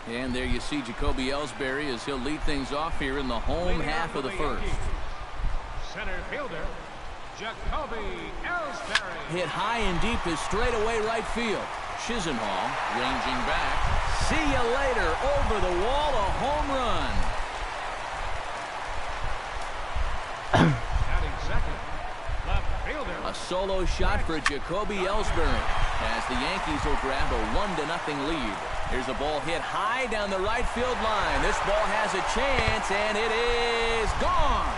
And there you see Jacoby Ellsbury as he'll lead things off here in the home half of the first. Center fielder, Jacoby Ellsbury. Hit high and deep to straightaway right field. Chisenhall ranging back. See you later. Over the wall, a home run. Batting second, left fielder. A solo shot for Jacoby Ellsbury as the Yankees will grab a 1-0 lead. Here's a ball hit high down the right field line. This ball has a chance, and it is gone.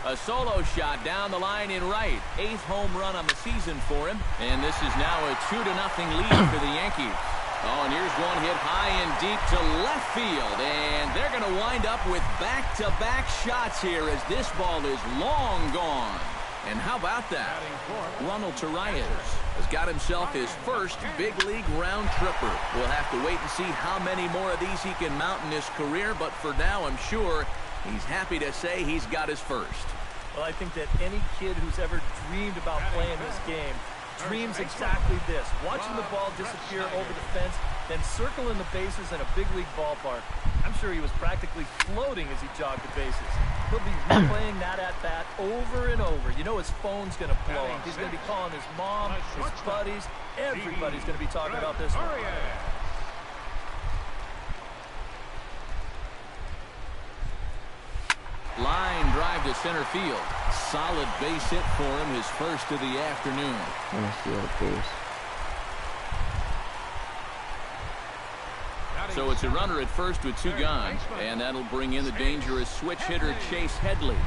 A solo shot down the line in right. 8th home run on the season for him. And this is now a 2-0 lead for the Yankees. Oh, and here's one hit high and deep to left field. And they're going to wind up with back-to-back shots here as this ball is long gone. And how about that? Ronald Torreyes has got himself his first big league round tripper. We'll have to wait and see how many more of these he can mount in his career, but for now I'm sure he's happy to say he's got his first. Well, I think that any kid who's ever dreamed about playing this game dreams exactly this. Watching the ball disappear over the fence, then circling the bases in a big league ballpark. I'm sure he was practically floating as he jogged the bases. He'll be replaying that at-bat over and over. You know his phone's going to blow up. He's going to be calling his mom, his buddies. Everybody's going to be talking about this one. Line drive to center field. Solid base hit for him, his first of the afternoon. So it's a runner at first with 2 gone, and that'll bring in the dangerous switch hitter Chase Headley.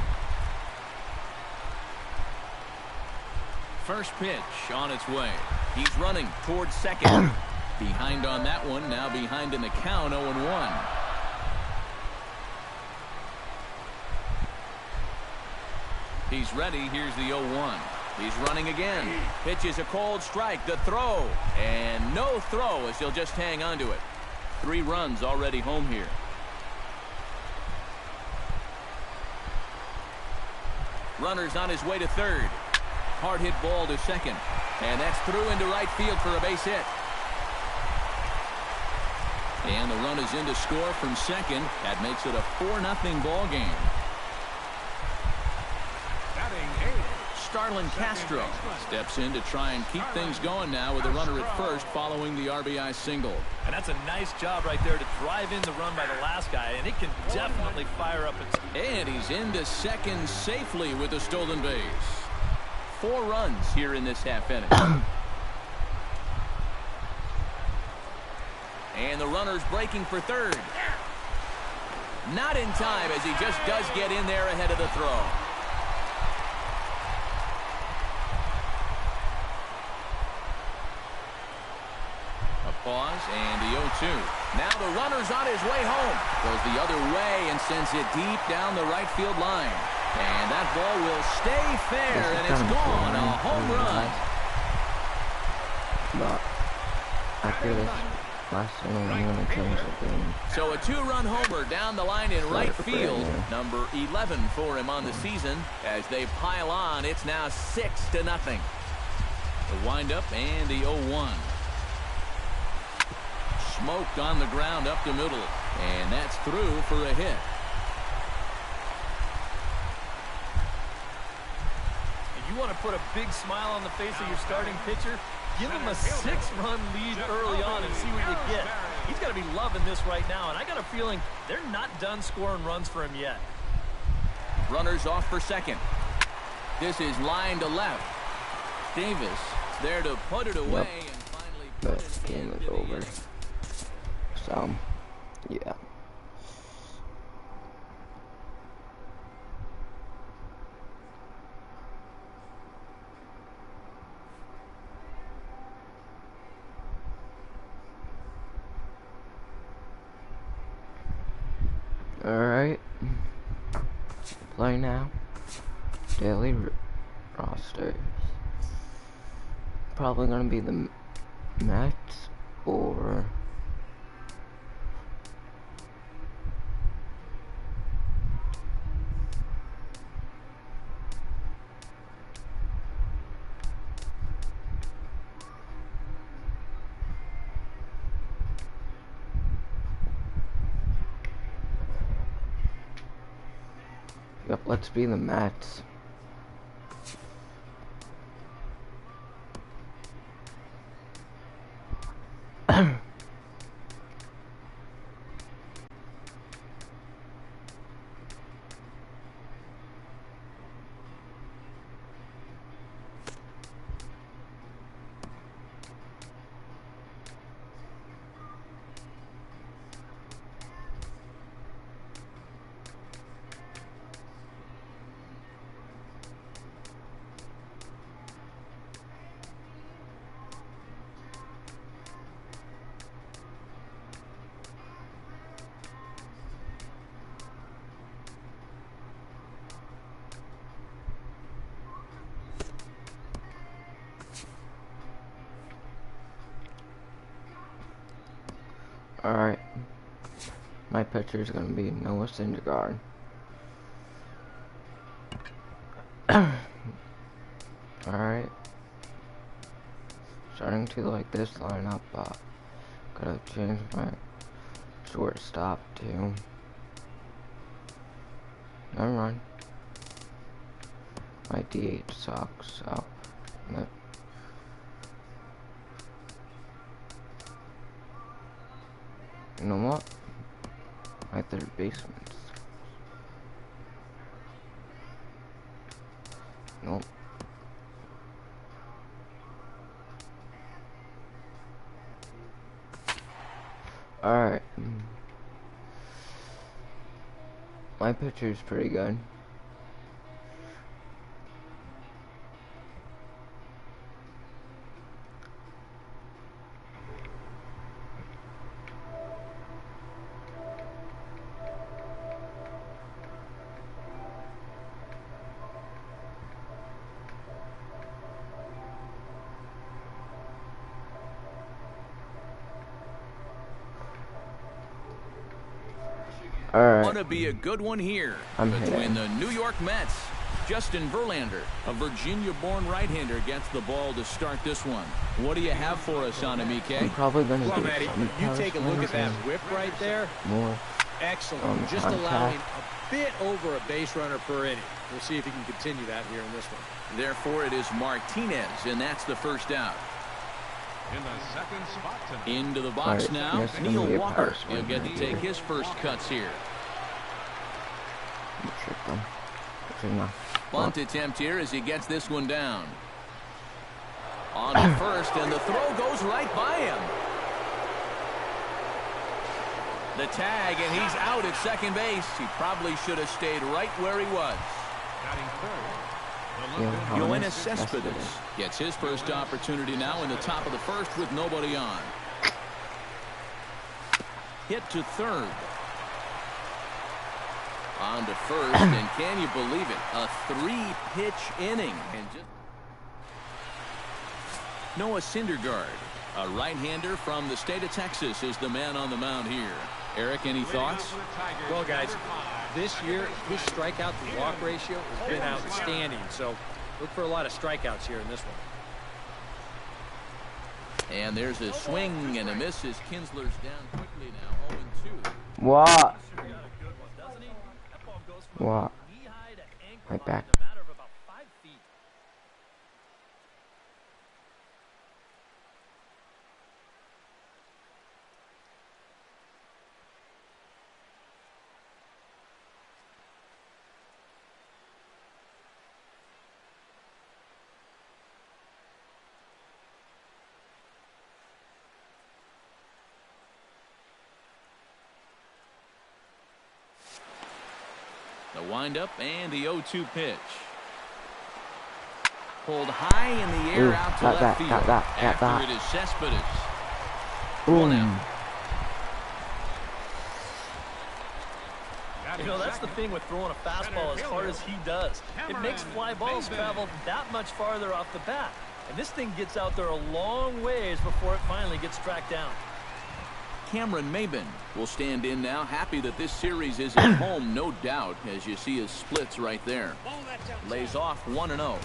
First pitch on its way. He's running towards second. Behind on that one, now behind in the count, 0-1. He's ready. Here's the 0-1. He's running again. Pitches a cold strike. The throw. And no throw as he'll just hang on to it. 3 runs already home here. Runner's on his way to third. Hard hit ball to second. And that's through into right field for a base hit. And the run is in to score from second. That makes it a 4-0 ball game. Starlin Castro steps in to try and keep things going now with a runner at first following the RBI single. And that's a nice job right there to drive in the run by the last guy, and it can definitely fire up its... And he's into second safely with a stolen base. 4 runs here in this half inning. And the runner's breaking for third. Not in time as he just does get in there ahead of the throw. Pause, and the 0-2. Now the runner's on his way home. Goes the other way and sends it deep down the right field line. And that ball will stay fair, and it's gone. A home run. But after this last one, I'm going to change the game. So a 2-run homer down the line in right field. Number 11 for him on the season. As they pile on, it's now 6-0. The windup and the 0-1. Smoked on the ground up the middle, and that's through for a hit. If you want to put a big smile on the face of your starting pitcher, give him a 6-run lead early on and see what you get. He's got to be loving this right now, and I got a feeling they're not done scoring runs for him yet. Runners off for second. This is line to left. Davis there to put it away and finally put But game is over. So, yeah. Alright. Play now. Daily rosters. Probably gonna be the Mets or Yep, let's be the Mets. Alright. My pitcher is going to be Noah Syndergaard. Alright. Starting to like this lineup, gotta change my shortstop too. Never mind. My DH sucks, so you know what? My third baseman. Nope. Alright. My pitcher's pretty good. Alright. Want to be a good one here between the New York Mets. Justin Verlander, a Virginia-born right-hander, gets the ball to start this one. What do you have for us on him, EK? I'm probably going to do Matty, you take a look at that whip right there. More. Excellent. Just allowing a bit over a base runner per inning. We'll see if he can continue that here in this one. Therefore, it is Martinez, and that's the first out. In the second spot tonight. Into the box now, Neil Walker. He'll get to take his first cuts here. Bunt attempt here as he gets this one down. On to first, and the throw goes right by him. The tag, and he's out at second base. He probably should have stayed right where he was. Batting third. Yoenis Cespedes gets his first opportunity now in the top of the first with nobody on. Hit to third. On to first, and can you believe it? A 3-pitch inning. And just Noah Syndergaard, a right-hander from the state of Texas, is the man on the mound here. Eric, any thoughts? Well, guys, this year his strikeout to walk ratio has been outstanding, so look for a lot of strikeouts here in this one. And there's a swing and a miss as Kinsler's down quickly now, 0-2. What? What? My back. The windup and the 0-2 pitch. Pulled high in the air out to left field. After it is Cespedes. One out. You know, that's the thing with throwing a fastball as hard as he does. It makes fly balls travel that much farther off the bat. And this thing gets out there a long ways before it finally gets tracked down. Cameron Maybin will stand in now, happy that this series is at home, no doubt, as you see his splits right there. Lays off 1-0.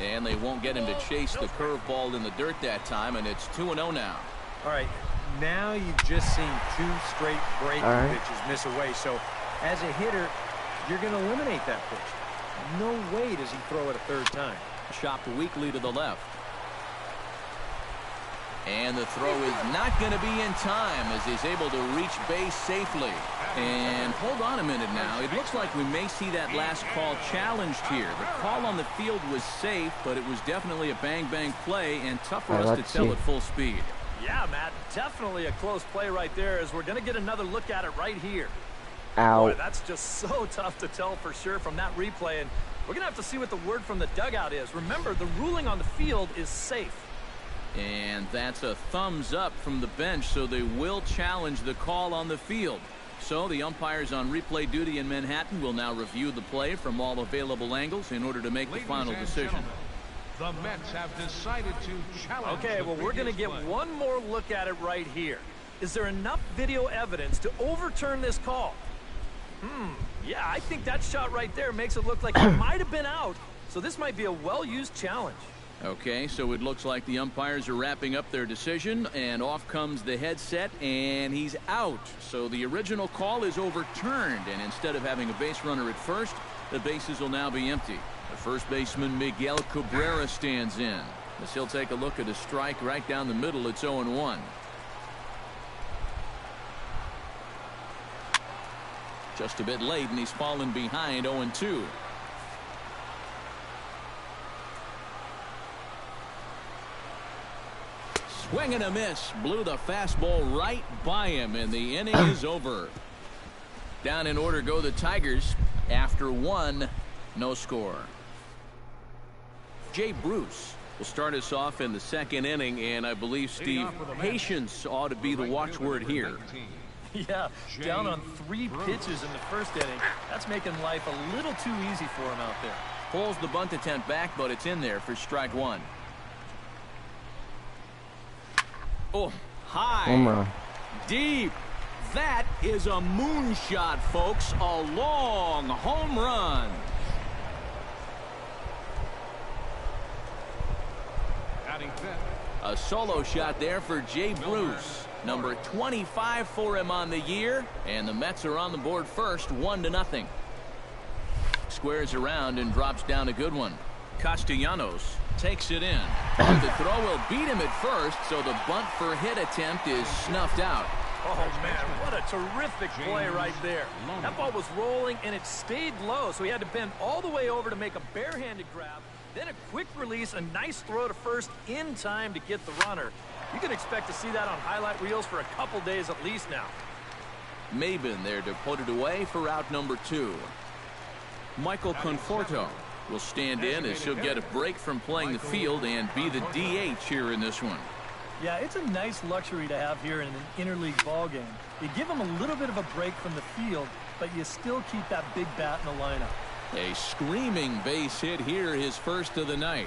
And they won't get him to chase the curveball in the dirt that time, and it's 2-0 now. All right, Now you've just seen 2 straight breaking pitches miss away. So as a hitter, you're going to eliminate that pitch. No way does he throw it a 3rd time. Chopped weakly to the left. And the throw is not going to be in time as he's able to reach base safely. And hold on a minute now. It looks like we may see that last call challenged here. The call on the field was safe, but it was definitely a bang-bang play and tough for us to tell at full speed. Yeah, Matt, definitely a close play right there as we're going to get another look at it right here. Ow. Boy, that's just so tough to tell for sure from that replay, and we're going to have to see what the word from the dugout is. Remember, the ruling on the field is safe. And that's a thumbs up from the bench, so they will challenge the call on the field. So the umpires on replay duty in Manhattan will now review the play from all available angles in order to make the final decision. The Mets have decided to challenge. Okay, well, we're going to get one more look at it right here. Is there enough video evidence to overturn this call? Yeah, I think that shot right there makes it look like he might have been out. So this might be a well-used challenge. Okay, so it looks like the umpires are wrapping up their decision, and off comes the headset, and he's out. So the original call is overturned, and instead of having a base runner at first, the bases will now be empty. The first baseman, Miguel Cabrera, stands in. As he'll take a look at a strike right down the middle. It's 0-1. Just a bit late, and he's fallen behind 0-2. Swing and a miss. Blew the fastball right by him, and the inning is over. Down in order go the Tigers. After 1, no score. Jay Bruce will start us off in the 2nd inning, and I believe, Steve, patience ought to be the watchword here. Yeah, down on 3 pitches in the 1st inning. That's making life a little too easy for him out there. Pulls the bunt attempt back, but it's in there for strike 1. Oh, high, deep. That is a moonshot, folks. A long home run. A solo shot there for Jay Bruce. Number 25 for him on the year. And the Mets are on the board first, 1-0. Squares around and drops down a good one. Castellanos takes it in. The throw will beat him at first, so the bunt for hit attempt is snuffed out. Oh, man, what a terrific play right there. That ball was rolling, and it stayed low, so he had to bend all the way over to make a barehanded grab. Then a quick release, a nice throw to first in time to get the runner. You can expect to see that on highlight reels for a couple days at least now. Maben there to put it away for out number 2. Michael Conforto will stand in as he'll get a break from playing the field and be the DH here in this one. Yeah, it's a nice luxury to have here in an interleague ball game. You give him a little bit of a break from the field, but you still keep that big bat in the lineup. A screaming base hit here, his first of the night.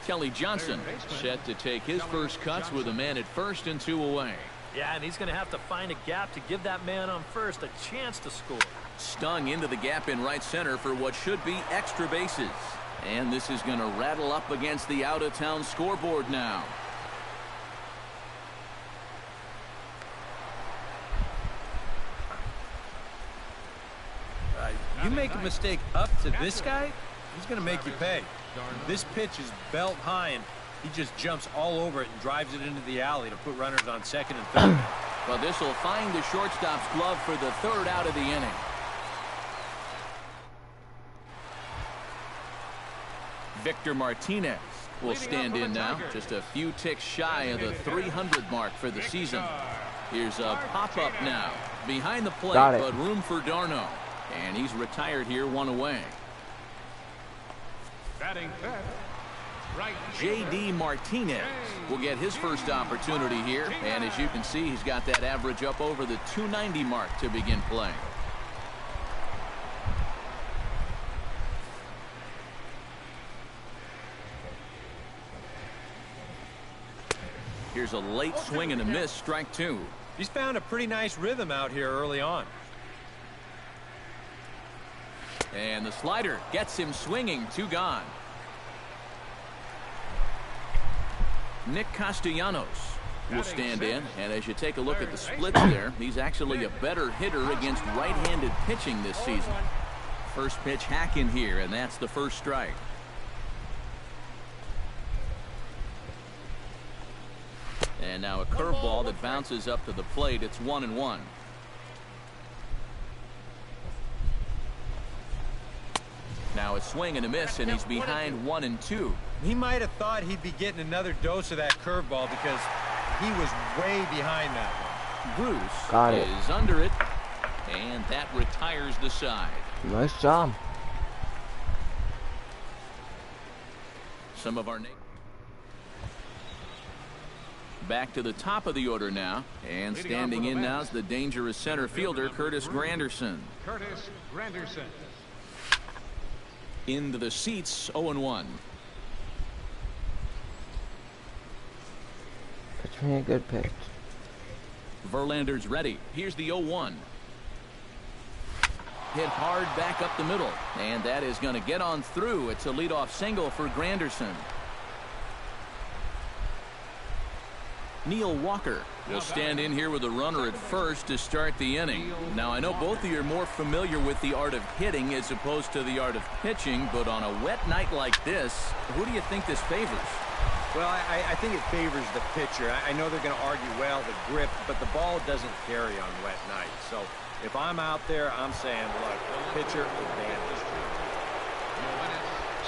Kelly Johnson set to take his first cuts with a man at first and 2 away. Yeah, and he's going to have to find a gap to give that man on first a chance to score. Stung into the gap in right center for what should be extra bases. And this is going to rattle up against the out-of-town scoreboard now. You make a mistake up to this guy, he's going to make you pay. This pitch is belt high, and he just jumps all over it and drives it into the alley to put runners on 2nd and 3rd. But this will find the shortstop's glove for the 3rd out of the inning. Victor Martinez will stand in now, just a few ticks shy of the 300 mark for the season. Here's a pop-up now, behind the plate, but room for Darno. And he's retired here, 1 away. J.D. Martinez will get his first opportunity here. And as you can see, he's got that average up over the 290 mark to begin play. Here's a late swing and a miss, strike 2. He's found a pretty nice rhythm out here early on. And the slider gets him swinging, 2 gone. Nick Castellanos will stand in, and as you take a look at the splits there, he's actually a better hitter against right-handed pitching this season. First pitch hack in here, and that's the first strike. And now a curveball that bounces up to the plate. It's 1-1. Now a swing and a miss, and he's behind 1-2. He might have thought he'd be getting another dose of that curveball because he was way behind that one. Bruce is under it, and that retires the side. Nice job. Some of our back to the top of the order now, and standing in now is the dangerous center fielder Curtis Granderson. Into the seats, 0-1. Pitch me a good pitch. Verlander's ready. Here's the 0-1. Hit hard back up the middle, and that is going to get on through. It's a leadoff single for Granderson. Neil Walker will stand in here with a runner at first to start the inning. Now, I know both of you are more familiar with the art of hitting as opposed to the art of pitching, but on a wet night like this, who do you think this favors? Well, I think it favors the pitcher. I know they're going to argue, well, the grip, but the ball doesn't carry on wet nights. So if I'm out there, I'm saying, look, pitcher advantage.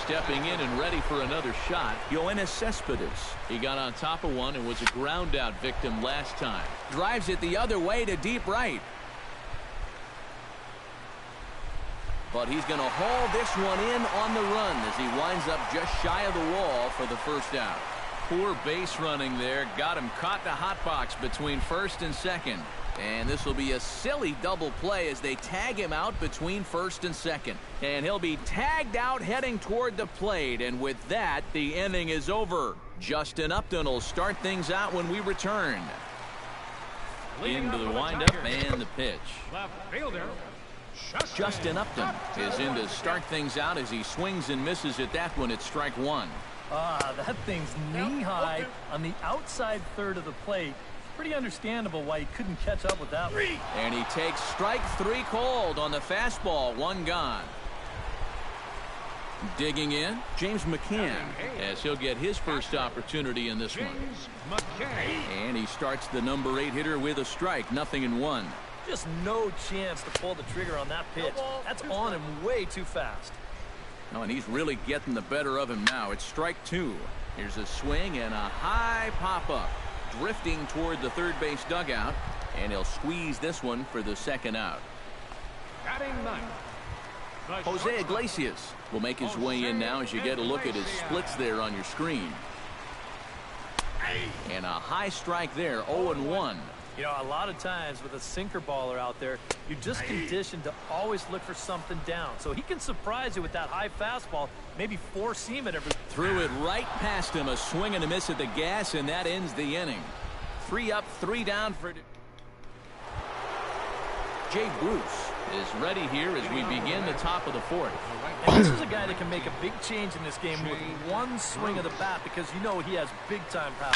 Stepping in and ready for another shot, Yoenis Cespedes. He got on top of one and was a ground out victim last time. Drives it the other way to deep right. But he's going to haul this one in on the run as he winds up just shy of the wall for the first out. Poor base running there. Got him caught in the hot box between first and second. And this will be a silly double play as they tag him out between first and second. And he'll be tagged out heading toward the plate. And with that, the inning is over. Justin Upton will start things out when we return. Into the windup and the pitch. Justin Upton is in to start things out as he swings and misses at that one. It's strike one. That thing's knee-high on the outside third of the plate. Pretty understandable why he couldn't catch up with that one. And he takes strike three cold on the fastball. One gone. Digging in, James McCann, as he'll get his first opportunity in this one. And he starts the number 8 hitter with a strike. 0-1. Just no chance to pull the trigger on that pitch. That's on him way too fast. Oh, and he's really getting the better of him now. It's strike 2. Here's a swing and a high pop-up. Drifting toward the third base dugout, and he'll squeeze this one for the second out. Jose Iglesias will make his way in now as you get a look at his splits there on your screen. And a high strike there, 0-1. You know, a lot of times with a sinker baller out there, you're just conditioned to always look for something down. So he can surprise you with that high fastball, maybe four-seam it every. Threw it right past him, a swing and a miss at the gas, and that ends the inning. 3 up, 3 down for Jay Bruce is ready here as we begin the top of the 4th. And this is a guy that can make a big change in this game with one swing of the bat because you know he has big-time power.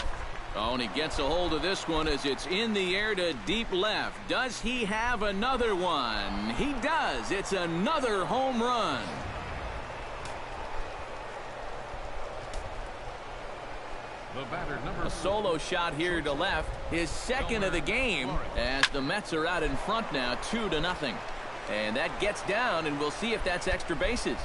Oh, and he gets a hold of this one as it's in the air to deep left. Does he have another one? He does. It's another home run. A solo shot here to left. His second of the game as the Mets are out in front now, 2-0. And that gets down, and we'll see if that's extra bases.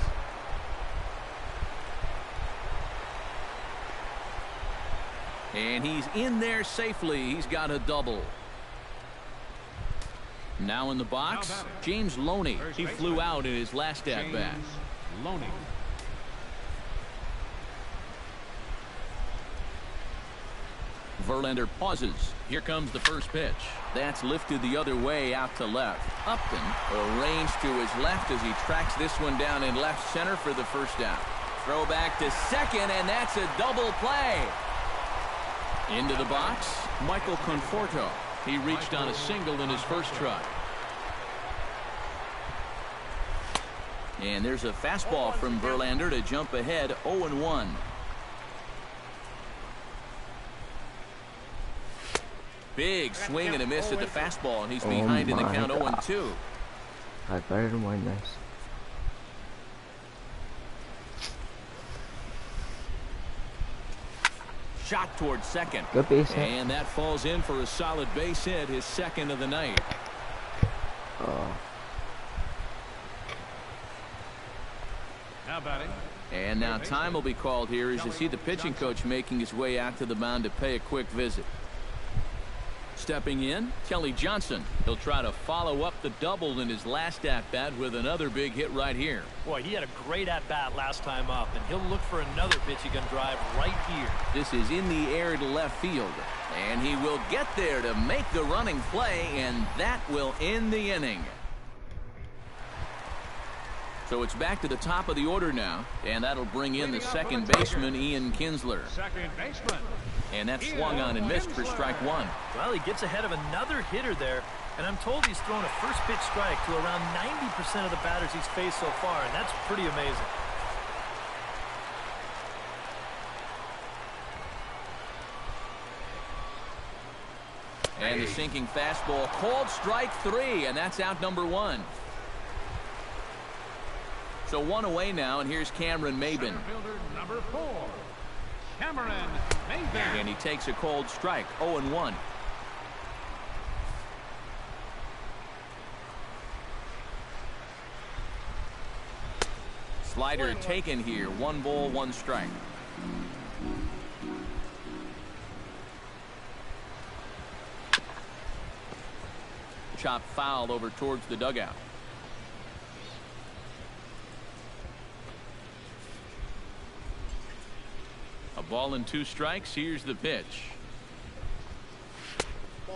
And he's in there safely. He's got a double. Now in the box, James Loney. He flew out in his last at-bat. Verlander pauses. Here comes the first pitch. That's lifted the other way out to left. Upton arranged to his left as he tracks this one down in left center for the first out. Throw back to second, and that's a double play. Into the box, Michael Conforto. He reached on a single in his first try. And there's a fastball from Verlander to jump ahead, 0-1. Big swing and a miss at the fastball, and he's behind in the count 0-2. I better win this. Shot towards second. Good base hit. And that falls in for a solid base hit, his second of the night. Now batting. And now time will be called here as you see the pitching coach making his way out to the mound to pay a quick visit. Stepping in, Kelly Johnson. He'll try to follow up the double in his last at-bat with another big hit right here. Boy, he had a great at-bat last time up, and he'll look for another pitch he can drive right here. This is in the air to left field, and he will get there to make the running play, and that will end the inning. So it's back to the top of the order now, and that'll bring in the second baseman, Ian Kinsler. Second baseman. And that swung on and missed for strike one. Well, he gets ahead of another hitter there, and I'm told he's thrown a first pitch strike to around 90% of the batters he's faced so far, and that's pretty amazing. And the sinking fastball, called strike three, and that's out number one. So one away now, and here's Cameron Maben. Center fielder number 4, Cameron Maben. And he takes a cold strike, 0-1. Slider taken here, 1 ball, 1 strike. Chop foul over towards the dugout. A ball and 2 strikes. Here's the pitch.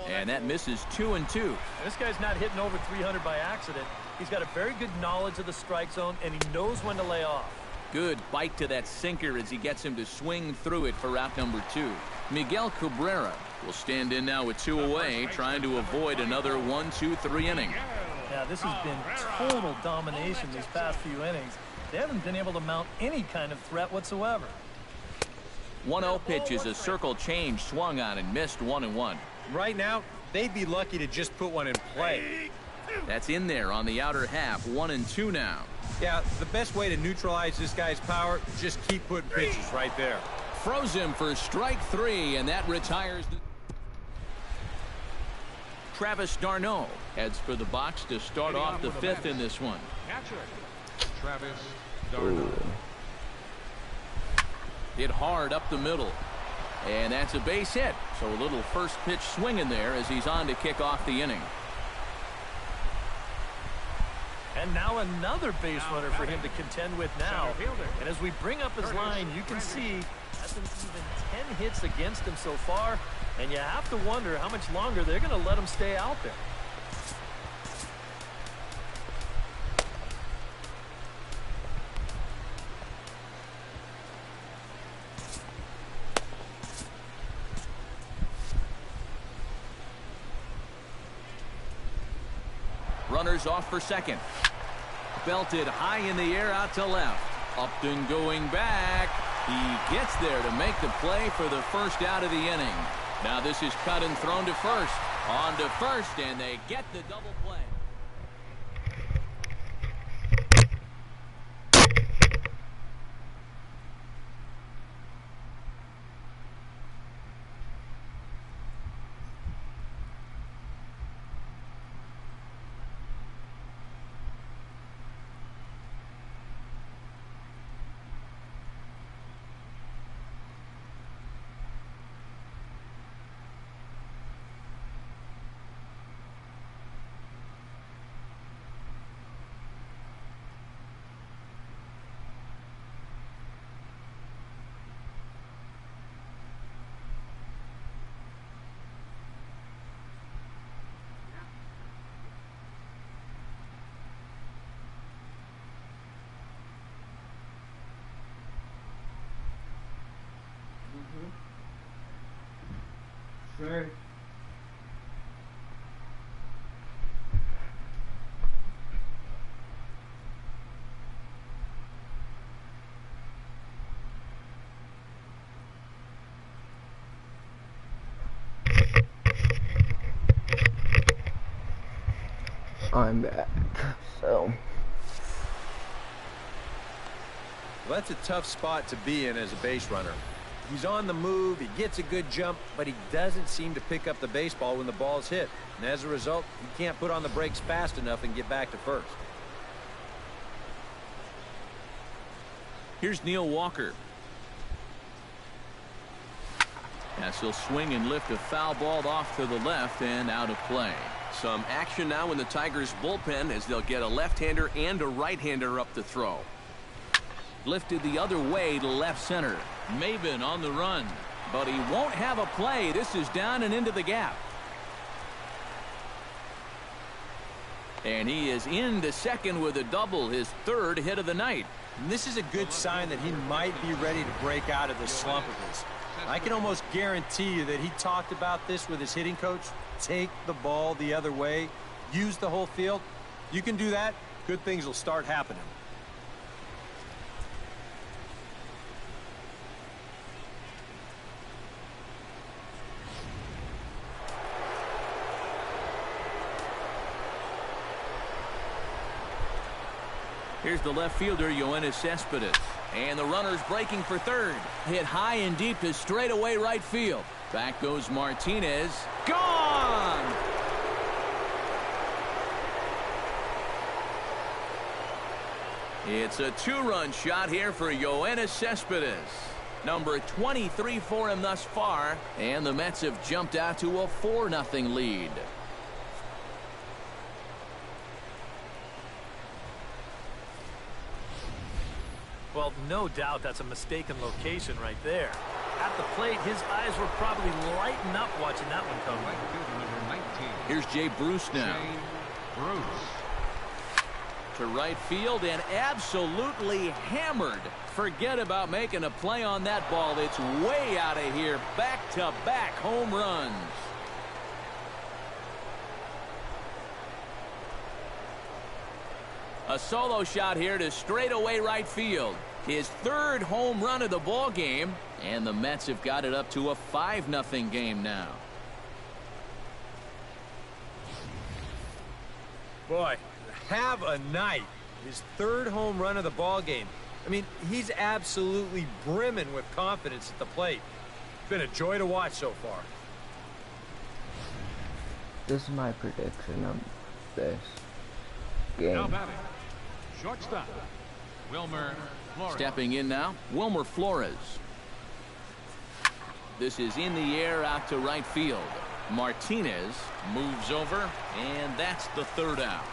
And that misses 2-2. This guy's not hitting over 300 by accident. He's got a very good knowledge of the strike zone, and he knows when to lay off. Good bite to that sinker as he gets him to swing through it for out number 2. Miguel Cabrera will stand in now with 2 away, trying to avoid another 1-2-3 inning. Yeah, this has been total domination these past few innings. They haven't been able to mount any kind of threat whatsoever. 1-0 pitch is a circle change, swung on and missed 1-1. Right now, they'd be lucky to just put one in play. That's in there on the outer half, 1-2 now. Yeah, the best way to neutralize this guy's power, just keep putting pitches right there. Froze him for strike 3, and that retires the... Travis d'Arnaud heads for the box to start off the 5th in this one. Catcher, Travis d'Arnaud. Hit hard up the middle. And that's a base hit. So a little first pitch swing in there as he's on to kick off the inning. And now another base runner for him to contend with now. And as we bring up his line, you can see hasn't even 10 hits against him so far. And you have to wonder how much longer they're going to let him stay out there. Runners off for second. Belted high in the air out to left. Upton going back. He gets there to make the play for the first out of the inning. Now this is cut and thrown to first. On to first, and they get the double play. Sure. I'm back. So Well, that's a tough spot to be in as a base runner. He's on the move, he gets a good jump, but he doesn't seem to pick up the baseball when the ball's hit. And as a result, he can't put on the brakes fast enough and get back to first. Here's Neil Walker. As he'll swing and lift a foul ball off to the left and out of play. Some action now in the Tigers bullpen as they'll get a left-hander and a right-hander up to throw. Lifted the other way to left center. Maben on the run, but he won't have a play. This is down and into the gap. And he is into second with a double, his third hit of the night. And this is a good sign that he might be ready to break out of this slump of his. I can almost guarantee you that he talked about this with his hitting coach. Take the ball the other way. Use the whole field. You can do that, good things will start happening. Here's the left fielder, Yoenis Cespedes. And the runner's breaking for third. Hit high and deep to straightaway right field. Back goes Martinez. Gone! It's a two-run shot here for Yoenis Cespedes. Number 23 for him thus far. And the Mets have jumped out to a 4-0 lead. Well, no doubt that's a mistaken location right there. At the plate, his eyes were probably lighting up watching that one come. Right fielder number 19. Here's Jay Bruce now. Jay Bruce. To right field and absolutely hammered. Forget about making a play on that ball. It's way out of here. Back-to-back home runs. A solo shot here to straightaway right field. His third home run of the ball game, and the Mets have got it up to a 5-0 game now. Boy, have a night. His third home run of the ball game. I mean, he's absolutely brimming with confidence at the plate. Been a joy to watch so far. this is my prediction of this Now game. batting, shortstop, Wilmer Flores. Stepping in now, Wilmer Flores. This is in the air out to right field. Martinez moves over, and that's the third out.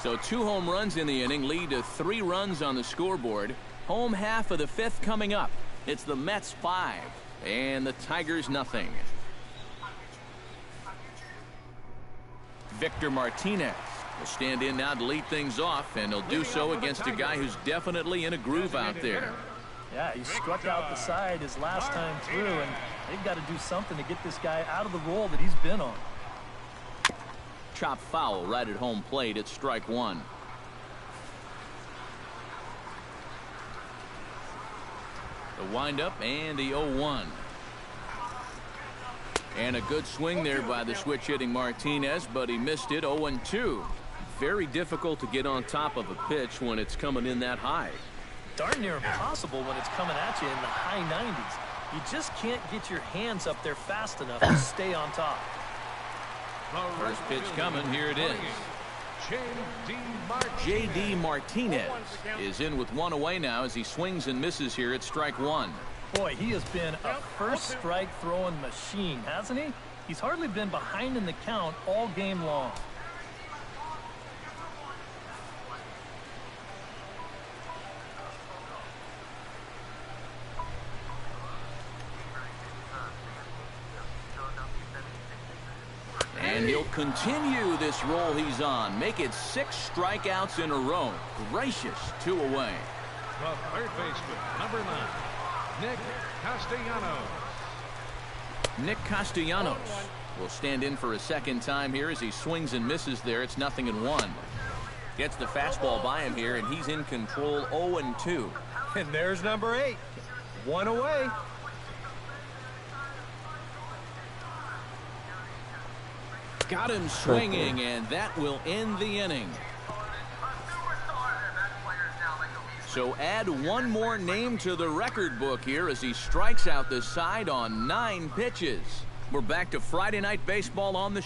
So 2 home runs in the inning lead to 3 runs on the scoreboard. Home half of the 5th coming up. It's the Mets 5 and the Tigers nothing. Victor Martinez will stand in now to lead things off, and he'll do so against a guy who's definitely in a groove out there. Yeah, he struck out the side his last time through, and they've got to do something to get this guy out of the role that he's been on. Chop foul right at home plate. It's strike 1. The windup and the 0-1. And a good swing there by the switch hitting Martinez, but he missed it. 0-2. Very difficult to get on top of a pitch when it's coming in that high. Darn near impossible when it's coming at you in the high 90s. You just can't get your hands up there fast enough to stay on top. First pitch coming. Here it is. J.D. Martinez is in with 1 away now as he swings and misses here at strike 1. Boy, he has been a first strike throwing machine, hasn't he? He's hardly been behind in the count all game long. And he'll continue this roll he's on. Make it 6 strikeouts in a row. Gracious, 2 away. The third baseman, number 9, Nick Castellanos. Nick Castellanos will stand in for a second time here as he swings and misses there. It's 0-1. Gets the fastball by him here, and he's in control. 0-2. And there's number 8. 1 away. Got him swinging, and that will end the inning. So add one more name to the record book here as he strikes out the side on 9 pitches. We're back to Friday Night Baseball on the